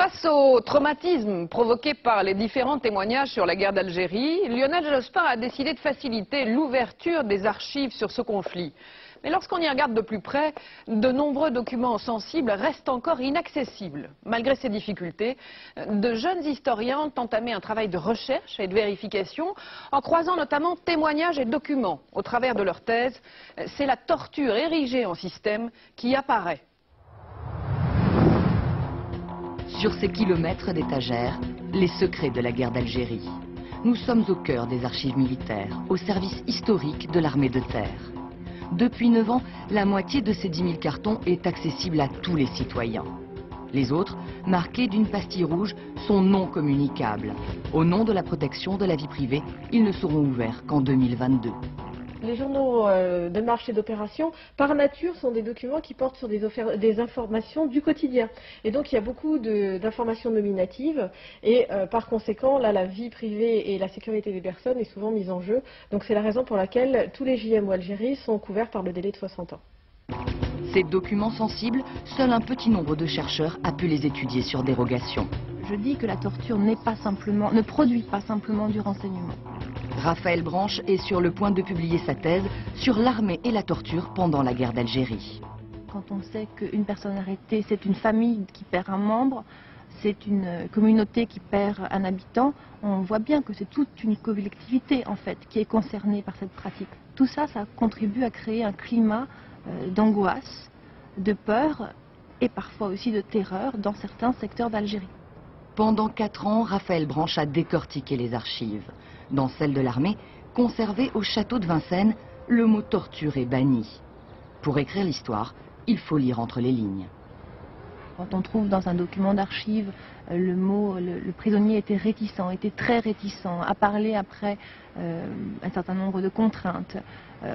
Face au traumatisme provoqué par les différents témoignages sur la guerre d'Algérie, Lionel Jospin a décidé de faciliter l'ouverture des archives sur ce conflit. Mais lorsqu'on y regarde de plus près, de nombreux documents sensibles restent encore inaccessibles. Malgré ces difficultés, de jeunes historiens ont entamé un travail de recherche et de vérification en croisant notamment témoignages et documents. Au travers de leur thèse, c'est la torture érigée en système qui apparaît. Sur ces kilomètres d'étagères, les secrets de la guerre d'Algérie. Nous sommes au cœur des archives militaires, au service historique de l'armée de terre. Depuis 9 ans, la moitié de ces 10 000 cartons est accessible à tous les citoyens. Les autres, marqués d'une pastille rouge, sont non communicables. Au nom de la protection de la vie privée, ils ne seront ouverts qu'en 2022. Les journaux de marche et d'opération, par nature, sont des documents qui portent sur des informations du quotidien. Et donc, il y a beaucoup d'informations nominatives. Et par conséquent, là, la vie privée et la sécurité des personnes est souvent mise en jeu. Donc, c'est la raison pour laquelle tous les JM ou Algérie sont couverts par le délai de 60 ans. Ces documents sensibles, seul un petit nombre de chercheurs a pu les étudier sur dérogation. Je dis que la torture ne produit pas simplement du renseignement. Raphaël Branche est sur le point de publier sa thèse sur l'armée et la torture pendant la guerre d'Algérie. Quand on sait qu'une personne arrêtée, c'est une famille qui perd un membre, c'est une communauté qui perd un habitant, on voit bien que c'est toute une collectivité en fait qui est concernée par cette pratique. Tout ça, ça contribue à créer un climat d'angoisse, de peur et parfois aussi de terreur dans certains secteurs d'Algérie. Pendant 4 ans, Raphaël Branche a décortiqué les archives. Dans celle de l'armée, conservée au château de Vincennes, le mot torture est banni. Pour écrire l'histoire, il faut lire entre les lignes. Quand on trouve dans un document d'archives le mot, le prisonnier était réticent, était très réticent à parler après un certain nombre de contraintes.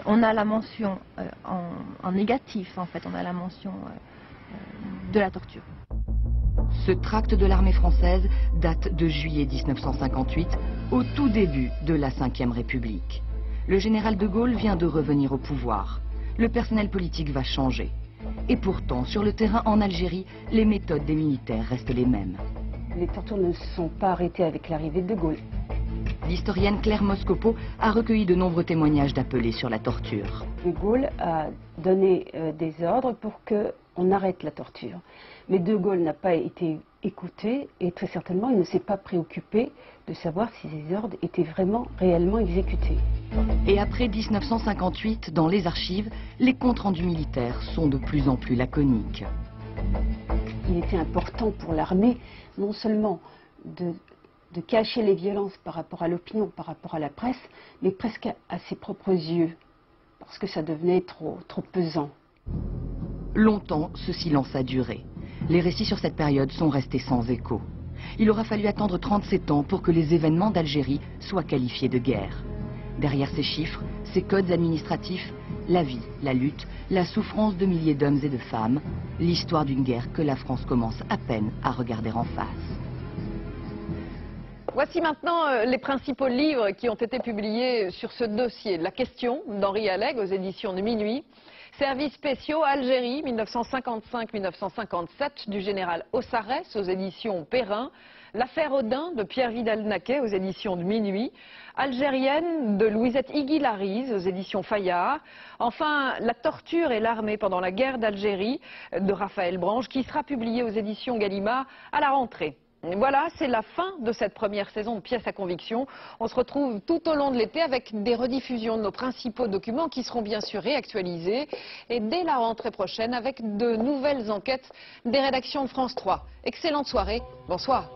On a la mention en négatif, en fait, on a la mention de la torture. Ce tract de l'armée française date de juillet 1958, au tout début de la Ve République. Le général de Gaulle vient de revenir au pouvoir. Le personnel politique va changer. Et pourtant, sur le terrain en Algérie, les méthodes des militaires restent les mêmes. Les tortures ne se sont pas arrêtées avec l'arrivée de Gaulle. L'historienne Claire Moscopo a recueilli de nombreux témoignages d'appelés sur la torture. De Gaulle a donné des ordres pour qu'on arrête la torture. Mais De Gaulle n'a pas été écouté et très certainement il ne s'est pas préoccupé de savoir si ces ordres étaient vraiment, réellement exécutés. Et après 1958, dans les archives, les comptes rendus militaires sont de plus en plus laconiques. Il était important pour l'armée non seulement de cacher les violences par rapport à l'opinion, par rapport à la presse, mais presque à ses propres yeux, parce que ça devenait trop pesant. Longtemps, ce silence a duré. Les récits sur cette période sont restés sans écho. Il aura fallu attendre 37 ans pour que les événements d'Algérie soient qualifiés de guerre. Derrière ces chiffres, ces codes administratifs, la vie, la lutte, la souffrance de milliers d'hommes et de femmes, l'histoire d'une guerre que la France commence à peine à regarder en face. Voici maintenant les principaux livres qui ont été publiés sur ce dossier. La question d'Henri Alleg aux éditions de Minuit. Services spéciaux Algérie 1955-1957 du général Ossarès aux éditions Perrin. L'affaire Audin de Pierre Vidal-Naquet aux éditions de Minuit. Algérienne de Louisette Higuy-Larize aux éditions Fayard. Enfin, La torture et l'armée pendant la guerre d'Algérie de Raphaël Branche qui sera publié aux éditions Gallimard à la rentrée. Et voilà, c'est la fin de cette première saison de Pièces à conviction. On se retrouve tout au long de l'été avec des rediffusions de nos principaux documents qui seront bien sûr réactualisés. Et dès la rentrée prochaine avec de nouvelles enquêtes des rédactions de France 3. Excellente soirée, bonsoir.